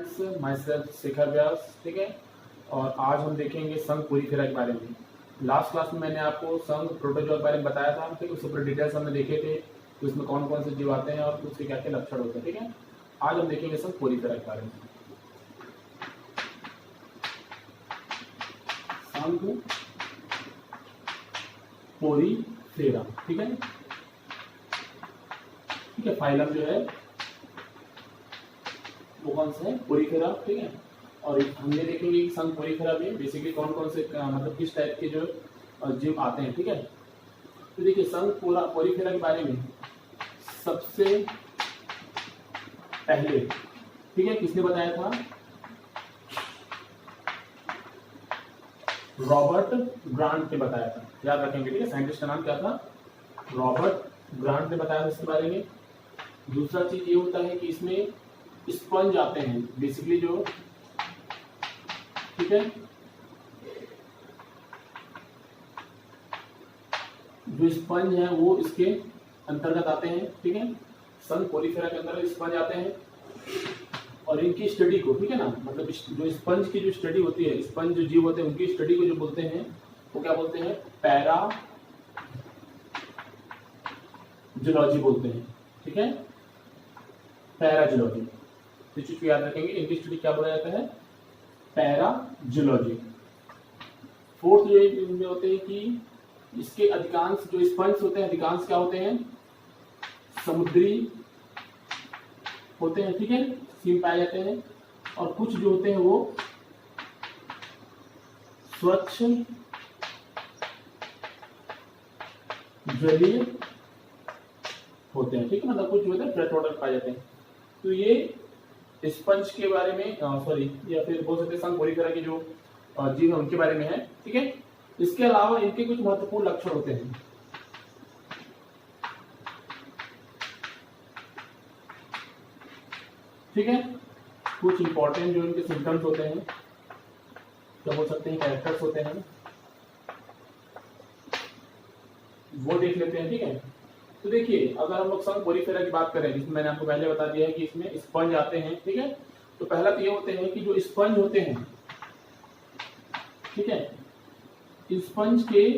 Friends, my self Shekhar व्यास, ठीक है। और आज हम देखेंगे संघ पोरीफेरा के बारे में। लास्ट क्लास में मैंने आपको संघ प्रोटोजोआ के बारे में बताया था, ठीक है। उससे पूरे डिटेल्स हमने देखे थे कि उसमें कौन कौन से जीव आते हैं और उसके क्या क्या लक्षण होते हैं, ठीक है। आज हम देखेंगे संघ पोरीफेरा के बारे में। संघ पोरीफेरा, ठीक है, ठीक है। फाइलम जो है वो कौन सा है, पोरीफेरा, ठीक है। और हमने देखेंगे कि संघ पोरीफेरा में बेसिकली कौन कौन से मतलब किस टाइप के जो जीव आते हैं, ठीक है। तो देखिए संघ पोरीफेरा के बारे में सबसे पहले, ठीक है, किसने बताया था, रॉबर्ट ग्रांट ने बताया था, याद रखेंगे, ठीक है। साइंटिस्ट का नाम क्या था, रॉबर्ट ग्रांट ने बताया था इसके बारे में। दूसरा चीज ये होता है कि इसमें स्पंज आते हैं बेसिकली जो, ठीक है, जो स्पंज है वो इसके अंतर्गत आते हैं, ठीक है। संघ पोरीफेरा के अंदर स्पंज आते हैं और इनकी स्टडी को, ठीक है ना, मतलब जो स्पंज की जो स्टडी होती है, स्पंज जो जीव होते हैं उनकी स्टडी को जो बोलते हैं वो क्या बोलते हैं, पैराजूलॉजी बोलते हैं, ठीक है, पैराजूलॉजी। तो चीज को याद रखेंगे, इनकी स्टडी क्या बोला जाता है, पैराजूलॉजी। फोर्थ जो इनमें होते हैं कि इसके अधिकांश जो स्पंज होते हैं अधिकांश क्या होते हैं, समुद्री होते हैं, ठीक है, सीम पाए जाते हैं। और कुछ जो होते हैं वो स्वच्छ जलीय होते हैं, ठीक है, मतलब कुछ जो होते हैं फ्रेश वाटर पाए जाते हैं। तो ये स्पंज के बारे में सॉरी, या फिर बोल सकते हैं संघ पोरीफेरा के जो जीव है उनके बारे में है, ठीक है। इसके अलावा इनके कुछ महत्वपूर्ण लक्षण होते हैं, ठीक है। कुछ इंपॉर्टेंट जो इनके सिम्टम्स होते हैं, क्या बोल सकते हैं, कैरेक्टर्स होते हैं, वो देख लेते हैं, ठीक है। तो देखिए अगर हम लोग संघ पोरीफेरा की बात करें, जिसमें मैंने आपको पहले बता दिया है कि इसमें स्पंज आते हैं, ठीक है। तो पहला तो ये होते हैं कि जो स्पंज होते हैं, ठीक है, स्पंज के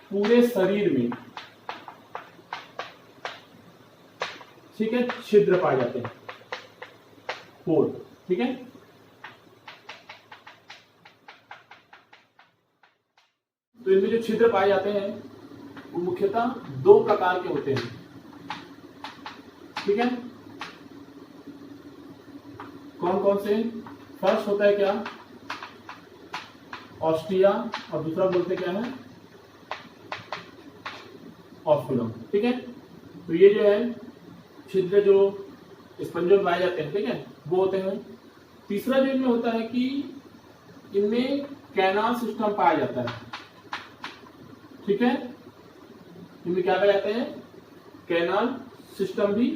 पूरे शरीर में, ठीक है, छिद्र पाए जाते हैं, पोर, ठीक है। तो इनमें जो छिद्र पाए जाते हैं वो मुख्यतः दो प्रकार के होते हैं, ठीक है। कौन कौन से, फर्स्ट होता है क्या, ऑस्टिया, और दूसरा बोलते क्या है, ऑस्कुलम, ठीक है। तो ये जो है छिद्र जो स्पंजों में पाए जाते हैं, ठीक है, वो होते हैं। तीसरा जो इनमें होता है कि इनमें कैनाल सिस्टम पाया जाता है, ठीक है। इनमें क्या पाया जाते हैं, कैनाल सिस्टम भी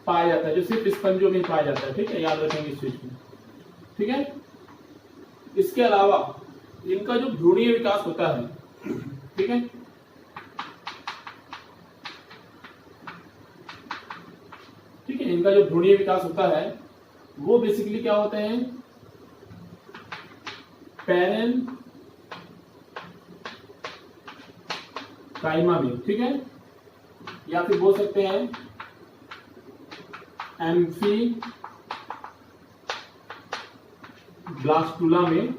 पाया जाता है, जो सिर्फ स्पंजों में पाया जाता है, ठीक है, याद रखेंगे इस चीज को, ठीक है। इसके अलावा इनका जो भ्रूणीय विकास होता है, ठीक है, ठीक है, इनका जो भ्रूणीय विकास होता है वो बेसिकली क्या होते हैं, पैरेन काइमा में, ठीक है, या फिर बोल सकते हैं एम्फी ब्लास्टुला में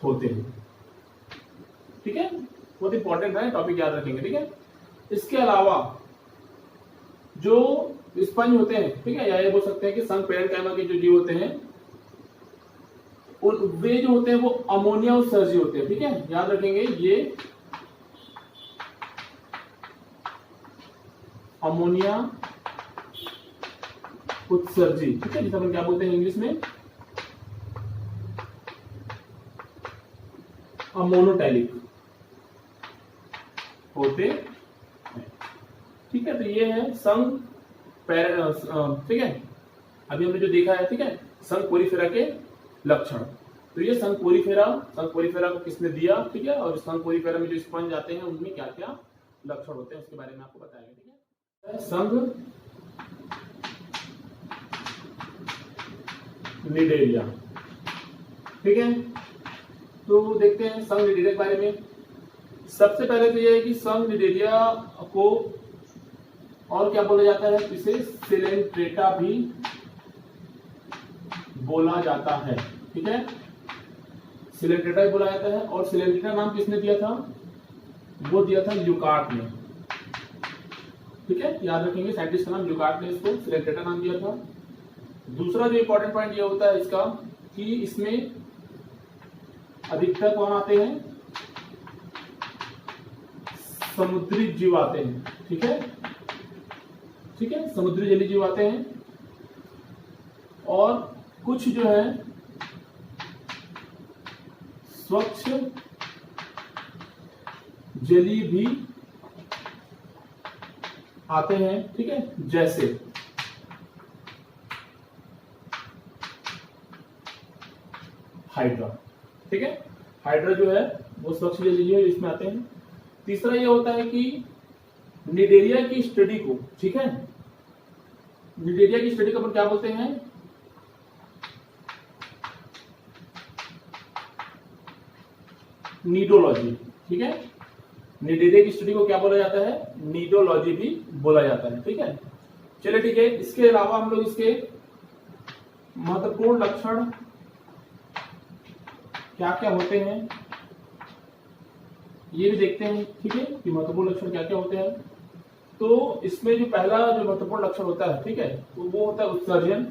होते हैं, ठीक है। बहुत इंपॉर्टेंट है, टॉपिक याद रखेंगे, ठीक है। इसके अलावा जो स्पंज होते हैं, ठीक है, या ये बोल सकते हैं कि संघ पैरेनकाइमा के जो जीव होते हैं वे जो होते हैं वो अमोनिया उत्सर्जी होते हैं, ठीक है, याद रखेंगे ये अमोनिया उत्सर्जी, ठीक है, जिसे अपन क्या बोलते हैं इंग्लिश में, अमोनोटैलिक होते हैं, ठीक है। तो ये है संघ ठीक है, अभी हमने जो देखा है, ठीक है, संघ पोरीफेरा के लक्षण। तो ये संघ पोरीफेरा को किसने दिया, ठीक है, और संघ पोरीफेरा में जो स्पंज आते हैं उनमें क्या क्या लक्षण होते हैं उसके बारे में आपको बताएंगे, ठीक है। संघ निडेरिया। ठीक है, तो देखते हैं संघ निडेरिया के बारे में। सबसे पहले तो यह है कि संघ निडेरिया को और क्या बोला जाता है, इसे सिलेंट्रेटा भी बोला जाता है। ठीक है, सिलेंट्रेटा भी बोला जाता है। और सिलेंट्रेटा नाम किसने दिया था, वो दिया था ल्यूकार्ट ने। ठीक है, याद रखेंगे, साइंटिस्ट का नाम ल्यूकार्ट ने इसको सिलेंट्रेटा नाम दिया था। दूसरा जो इंपॉर्टेंट पॉइंट ये होता है इसका कि इसमें अधिकतर कौन आते हैं, समुद्री जीव आते हैं। ठीक है, ठीक है, समुद्री जलीय जीव आते हैं। और कुछ जो है स्वच्छ जलीय भी आते हैं। ठीक है, जैसे हाइड्रा। ठीक है, हाइड्रा जो है वो स्वच्छ जलीय है, इसमें आते हैं। तीसरा ये होता है कि निडेरिया की स्टडी को, ठीक है, निडेरिया की स्टडी को अपन क्या बोलते हैं, नीडोलॉजी। ठीक है, निडेरिया की स्टडी को क्या बोला जाता है, नीडोलॉजी भी बोला जाता है। ठीक है, चलिए ठीक है। इसके अलावा हम लोग इसके महत्वपूर्ण लक्षण क्या क्या होते हैं ये भी देखते हैं। ठीक है, कि महत्वपूर्ण लक्षण क्या क्या होते हैं। तो इसमें जो पहला जो महत्वपूर्ण लक्षण होता है, ठीक है, तो वो होता है उत्सर्जन।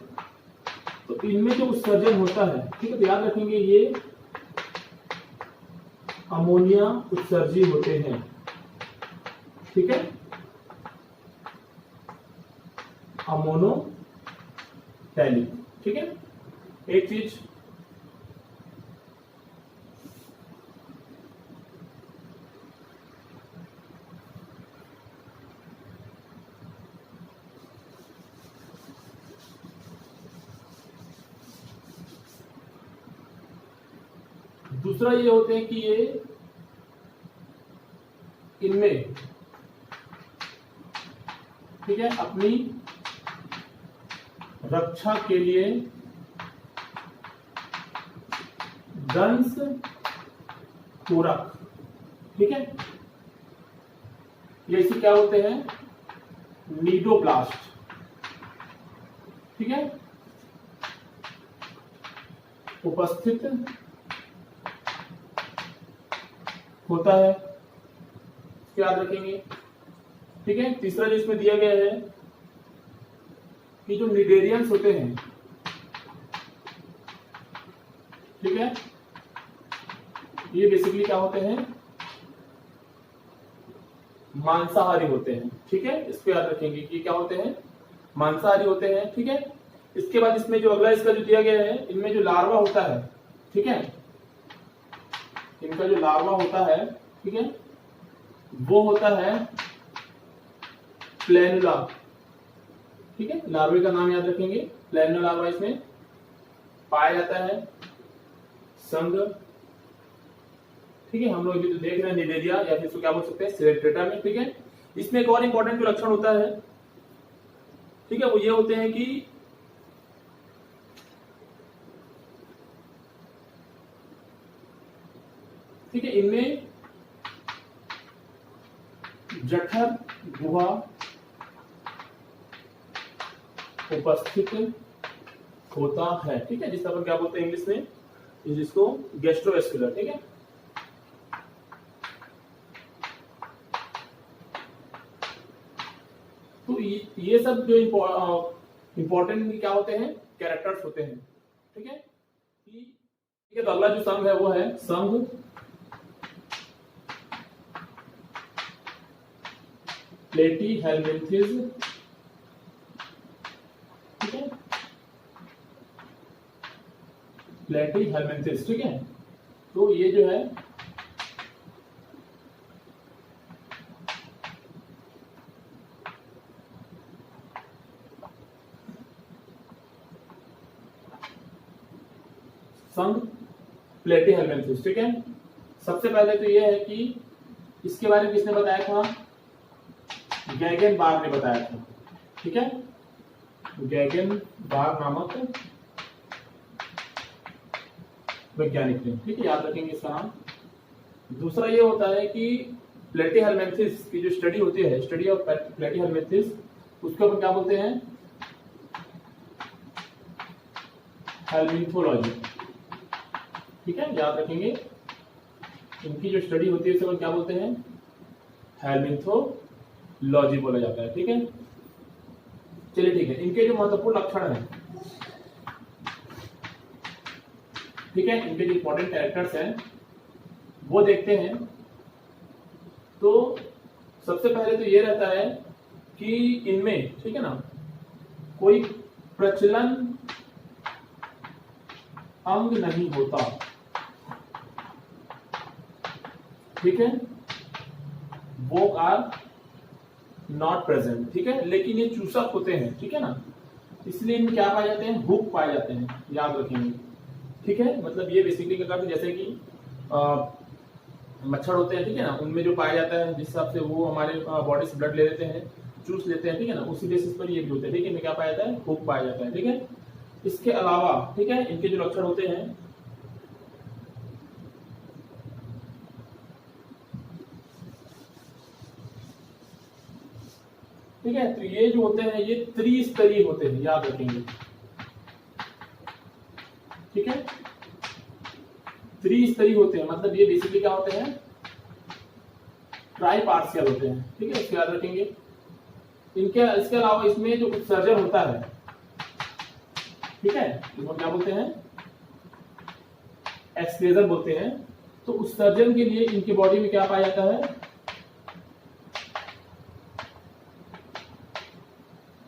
तो इनमें जो उत्सर्जन होता है, ठीक है, तो याद रखेंगे ये अमोनिया उत्सर्जी होते हैं। ठीक है, अमोनोटैलिक। ठीक है, एक चीज दूसरा ये होते हैं कि ये इनमें, ठीक है, अपनी रक्षा के लिए दंश पूरक, ठीक है, ये इसे क्या होते हैं, नीडोब्लास्ट। ठीक है, उपस्थित होता है, याद रखेंगे। ठीक है, तीसरा जो इसमें दिया गया है कि जो निडेरियंस होते हैं, ठीक है, ये बेसिकली क्या होते हैं, मांसाहारी होते हैं। ठीक है, इसको याद रखेंगे कि क्या होते हैं, मांसाहारी होते हैं। ठीक है, इसके बाद इसमें जो अगला इसका जो दिया गया है, इनमें जो लार्वा होता है, ठीक है, इनका जो लार्वा होता है, ठीक है, वो होता है प्लेनुला। ठीक है, लार्वे का नाम याद रखेंगे, प्लेनुला लार्वा इसमें पाया जाता है, संघ। ठीक है, हम लोग अभी तो देख रहे हैं निडेरिया या फिर इसको क्या बोल सकते हैं, सिलेंट्रेटा में। ठीक है, इसमें एक और इंपॉर्टेंट जो लक्षण होता है, ठीक है, वो ये होते हैं कि ठीक है, इनमें जठर गुहा उपस्थित होता है। ठीक है, जिसका अपन क्या बोलते हैं इंग्लिश में, जिसको गैस्ट्रोवेस्कुलर। ठीक है, तो ये सब जो इंपॉर्टेंट क्या होते हैं, कैरेक्टर्स होते हैं। ठीक है, ठीक है, तो अगला जो संघ है वो है संघ प्लेटीहेल्मिन्थेस। ठीक है, प्लेटीहेल्मिन्थेस। ठीक है, तो ये जो है संघ प्लेटीहेल्मिन्थेस। ठीक है, सबसे पहले तो ये है कि इसके बारे में किसने बताया था, गैगन बार ने बताया था। ठीक है, गैगन बार नामक वैज्ञानिक थे, ठीक है, याद रखेंगे इसका नाम। दूसरा ये होता है कि प्लेटीहेल्मिन्थेस की जो स्टडी होती है, स्टडी ऑफ प्लेटीहेल्मिन्थेस, उसको अपन क्या बोलते हैं, हेल्मिन्थोलॉजी, ठीक है, याद रखेंगे। इनकी जो स्टडी होती है उसे अपन क्या बोलते हैं, हेल्मिन्थोलॉजी बोला जाता है, ठीक है। चलिए ठीक है, इनके जो महत्वपूर्ण लक्षण हैं, ठीक है, इनके जो इंपॉर्टेंट कैरेक्टर्स हैं वो देखते हैं। तो सबसे पहले तो ये रहता है कि इनमें, ठीक है ना, कोई प्रचलन अंग नहीं होता, ठीक है, वो आर नॉट प्रेजेंट, ठीक है, लेकिन ये चूसक होते हैं, ठीक है ना, इसलिए इनमें क्या पाए जाते हैं, हुक पाए जाते हैं, याद रखेंगे, ठीक है। मतलब ये बेसिकली क्या करते हैं, जैसे कि मच्छर होते हैं, ठीक है ना, उनमें जो पाया जाता है जिस हिसाब से वो हमारे बॉडी से ब्लड ले लेते हैं, चूस लेते हैं, ठीक है ना, उसी बेसिस पर ये भी होते हैं, ठीक है, इनमें क्या पाया जाता है, हुक पाया जाता है, ठीक है। इसके अलावा, ठीक है, इनके जो लक्षण होते हैं, ठीक है, तो ये जो होते हैं ये त्रिस्तरीय होते हैं, याद रखेंगे, ठीक है, त्रिस्तरीय होते हैं, मतलब ये बेसिकली क्या होते हैं, ट्राई पार्शियल होते हैं, ठीक है, इसको याद रखेंगे। इनके इसके अलावा इसमें जो उत्सर्जन होता है, ठीक है, इसको क्या बोलते हैं, एक्सक्रेजन बोलते हैं। तो उत्सर्जन के लिए इनके बॉडी में क्या पाया जाता है,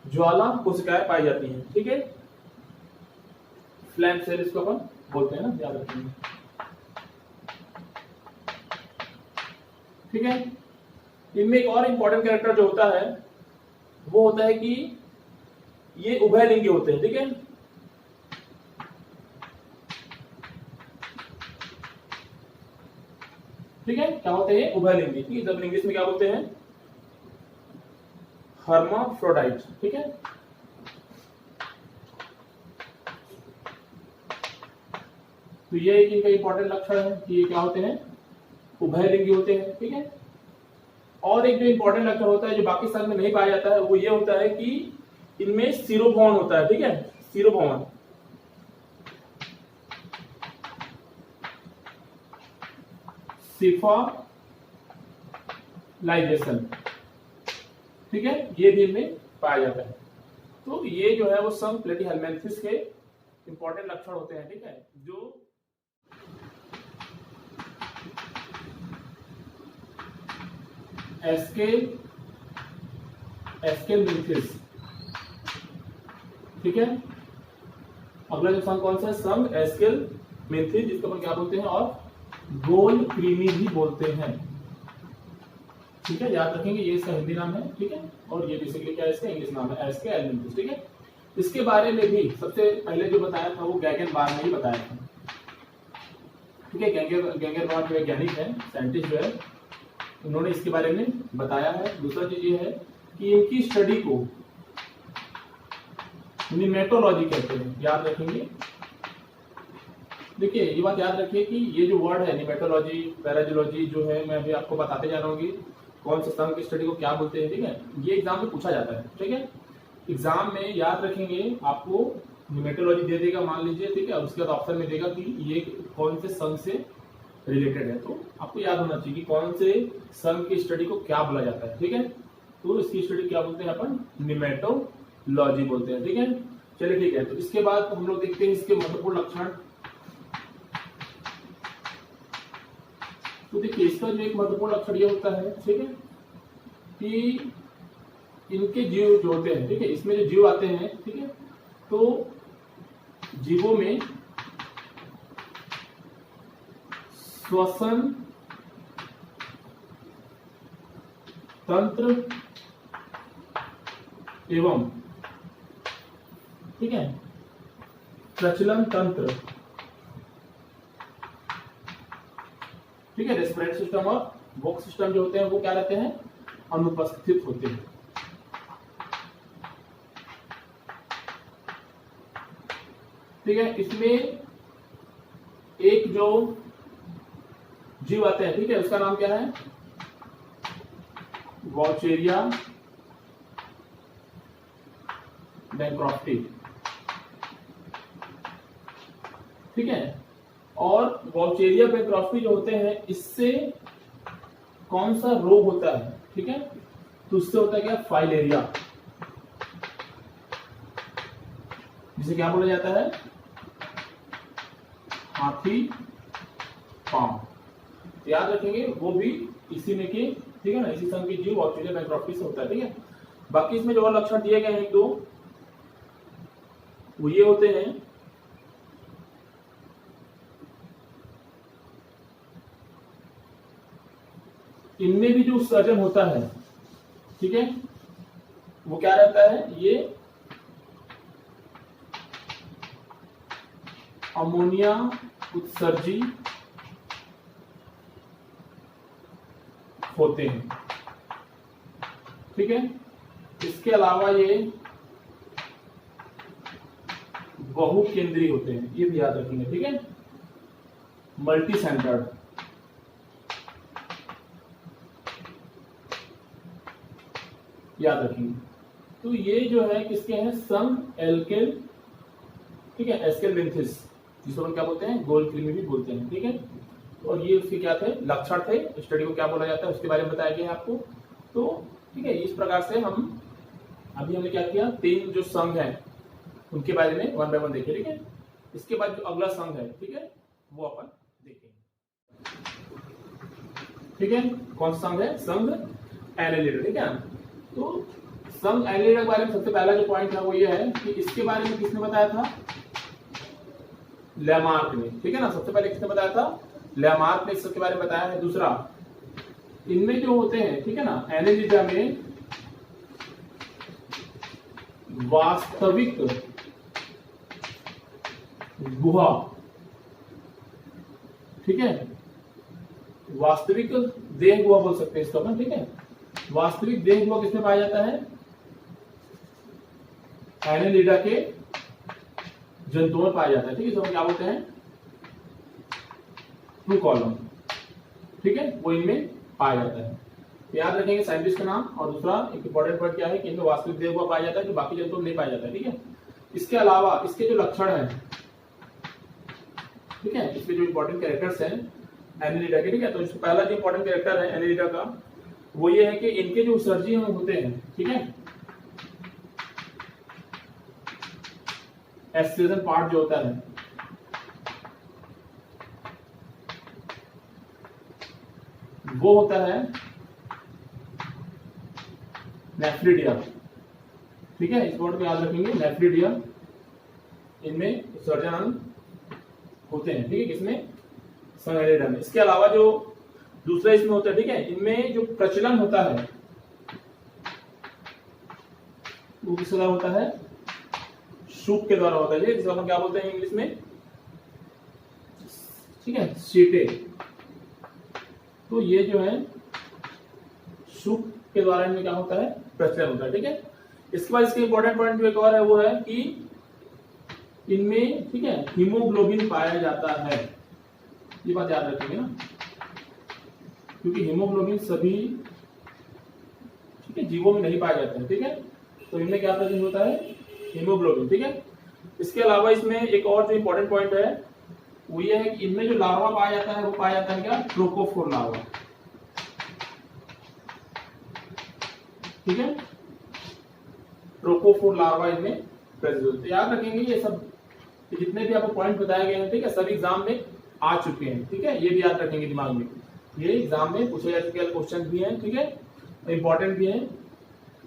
ज्वाला कोशिकाएं पाई जाती हैं, ठीक है, फ्लैम सेल इसको अपन बोलते हैं ना, याद रखेंगे, ठीक है। इनमें एक और इंपॉर्टेंट कैरेक्टर जो होता है वो होता है कि ये उभयलिंगी होते हैं, ठीक है, ठीक है, क्या होते हैं, उभयलिंगी, ठीक है, जब इंग्लिश में क्या बोलते हैं, हर्माफ्रोडाइट, ठीक है। तो ये एक इनका इंपॉर्टेंट लक्षण है कि ये क्या होते हैं, उभयलिंगी होते हैं, ठीक है। और एक जो इंपॉर्टेंट लक्षण होता है जो बाकी साल में नहीं पाया जाता है वो ये होता है कि इनमें सीरोभवन होता है, ठीक है, सीरोभवन, सिफालाइजेशन, ठीक है, ये भी इनमें पाया जाता है। तो ये जो है वो सम प्लेटीहेल्मिन्थेस के इंपॉर्टेंट लक्षण होते हैं, ठीक है, जो एस्केलमिन्थेस, ठीक है। अगला जो सम कौन सा है, सम एस्केलमिन्थेस, जिसको अपन क्या बोलते हैं, और गोल कृमि भी बोलते हैं, ठीक है, याद रखेंगे, ये इसका हिंदी नाम है, ठीक है, और ये बेसिकली क्या है, इसका इंग्लिश नाम है, एस्केलमिन्थेस, ठीक है। इसके बारे में भी सबसे पहले जो बताया था वो गैगेनबार्ग ने ही बताया था, ठीक है, गैगेनबार्ग वैज्ञानिक है, साइंटिस्ट जो है, उन्होंने इसके बारे में बताया है। दूसरा चीज ये है कि इनकी स्टडी को निमेटोलॉजी कहते हैं, याद रखेंगे। देखिए ये बात याद रखिए कि ये जो वर्ड है निमेटोलॉजी, पैराजोलॉजी जो है, मैं अभी आपको बताते जा रहा हूँ कौन से संघ की स्टडी को क्या बोलते हैं, ठीक है, ये एग्जाम में पूछा जाता है, ठीक है। एग्जाम में याद रखेंगे, आपको निमेटोलॉजी दे देगा मान लीजिए, ठीक है, उसके बाद ऑप्शन में देगा कि ये कौन से संघ से रिलेटेड है, तो आपको याद होना चाहिए कि कौन से संघ की स्टडी को क्या बोला जाता है, ठीक है। तो इसकी स्टडी क्या बोलते हैं अपन, निमेटोलॉजी बोलते हैं, ठीक है। चलिए ठीक है, तो इसके बाद हम लोग देखते हैं इसके महत्वपूर्ण लक्षण। तो देखिए इसका जो एक महत्वपूर्ण लक्षण ये होता है, ठीक है, कि इनके जीव जो होते हैं, ठीक है, इसमें जो जीव आते हैं, ठीक है, तो जीवों में श्वसन तंत्र एवं, ठीक है, प्रचलन तंत्र, ठीक है, रेस्पिरेटरी सिस्टम और वोक सिस्टम जो होते हैं वो क्या रहते हैं, अनुपस्थित होते हैं, ठीक है। इसमें एक जो जीव आते हैं, ठीक है, उसका नाम क्या है, वॉचेरिया बैक्रॉफ्टी, ठीक है। और वॉचेरिया बैक्रॉफ्टी जो होते हैं, इससे कौन सा रोग होता है, ठीक है, तो उससे होता है क्या, फाइलेरिया, जिसे क्या बोला जाता है, हाथी पांव। याद रखेंगे, वो भी इसी में के, ठीक है ना, इसी संघ की जीव वॉचेरिया बैक्रॉफ्टी से होता है, ठीक है। बाकी इसमें जो और लक्षण दिए गए हैं एक दो, वो ये होते हैं, इनमें भी जो उत्सर्जन होता है, ठीक है, वो क्या रहता है, ये अमोनिया उत्सर्जी होते हैं, ठीक है। इसके अलावा ये बहुकेंद्रीय होते हैं, ये भी याद रखेंगे, ठीक है, मल्टी सेंटर्ड, याद रखेंगे। तो ये जो है किसके हैं, संघ एल्केल, ठीक है, एस्केलमिंथिस, जिसको हम क्या बोलते हैं, गोल कृमि भी बोलते हैं, ठीक है। और ये उसके क्या थे, लक्षण थे, स्टडी को क्या बोला जाता है उसके बारे में बताया गया है आपको। तो ठीक है, इस प्रकार से हम अभी हमने क्या किया, 3 जो संघ है उनके बारे में 1 बाय 1 देखे, ठीक है। इसके बाद जो अगला संघ है, ठीक है, वो अपन देखेंगे, ठीक है। कौन सा संघ है, संघ एनेलिडा, ठीक है। तो संघ एनेलिडा के बारे में सबसे पहला जो पॉइंट है वो ये है कि इसके बारे में किसने बताया था, लैमार्क ने, ठीक है ना, सबसे पहले किसने बताया था, लैमार्क ने इसके बारे में बताया है। दूसरा, इनमें जो होते हैं, ठीक है ना, एनेलिडा में वास्तविक गुहा, ठीक है, वास्तविक देह गुहा बोल सकते हैं इसको अपन, ठीक है। वास्तविक देह गुहा किसमें पाया जाता है, एनेलिडा के जंतुओं में पाया जाता है, ठीक है। इसको क्या बोलते हैं, ट्रू कॉलम, ठीक है, वो इनमें पाया जाता है। याद रखेंगे साइंटिस्ट का नाम। और दूसरा एक इंपॉर्टेंट पॉइंट क्या है कि इनमें वास्तविक देह गुहा पाया जाता है, जो बाकी जंतुओं में नहीं पाया जाता है, ठीक है। इसके अलावा इसके जो लक्षण है, ठीक है, इसके जो इंपॉर्टेंट कैरेक्टर्स हैं एनेलिडा के, ठीक है। तो इसका पहला जो इंपॉर्टेंट कैरेक्टर है एनेलिडा का, वो ये है कि इनके जो उत्सर्जी होते हैं, ठीक है, एक्सक्रीशन पार्ट जो होता है, वो होता है नेफ्रिडिया, ठीक है। इस वर्ड को याद रखेंगे, नेफ्रिडिया, इनमें उत्सर्जन अंग होते हैं, ठीक है, किसमें, संघ एनेलिडा में। इसके अलावा जो दूसरा इसमें होता है, ठीक है, इनमें जो प्रचलन होता है वो किस द्वारा होता है, शुक के द्वारा होता है, जिसको हम क्या बोलते हैं इंग्लिश में, ठीक है, सीटे। तो ये जो है शुक के द्वारा इनमें क्या होता है, प्रचलन होता है, ठीक है। इसके बाद इसके इंपॉर्टेंट पॉइंट जो एक और है वो है कि इनमें, ठीक है, हीमोग्लोबिन पाया जाता है, ये बात याद रखेंगे ना, क्योंकि हीमोग्लोबिन सभी, ठीक है, जीवों में नहीं पाया जाता है, ठीक है। तो इनमें क्या प्रेजेंट होता है, हीमोग्लोबिन, ठीक है। इसके अलावा इसमें एक और जो इंपॉर्टेंट पॉइंट है वो ये है कि इनमें जो लार्वा पाया जाता है वो पाया जाता है क्या, ट्रोकोफोर लार्वा, ठीक है, ट्रोकोफोर लार्वा इनमें प्रेजेंट होते हैं। याद रखेंगे ये सब जितने भी आपको पॉइंट बताए गए हैं, ठीक है, सभी एग्जाम में आ चुके हैं, ठीक है, ये भी याद रखेंगे दिमाग में, ये एग्जाम में पूछे जा चुके क्वेश्चन भी हैं, ठीक है, इंपॉर्टेंट भी हैं,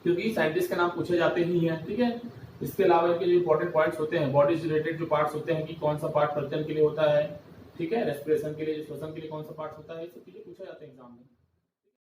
क्योंकि साइंटिस्ट के नाम पूछे जाते ही हैं, ठीक है। इसके अलावा इनके जो इंपॉर्टेंट पॉइंट्स होते हैं, बॉडी से रिलेटेड जो पार्ट्स होते हैं कि कौन सा पार्ट प्रजनन के लिए होता है, ठीक है, रेस्पिरेशन के लिए, जो श्वसन के लिए कौन सा पार्ट होता है, ये सब चीजें पूछा जाते हैं एग्जाम में।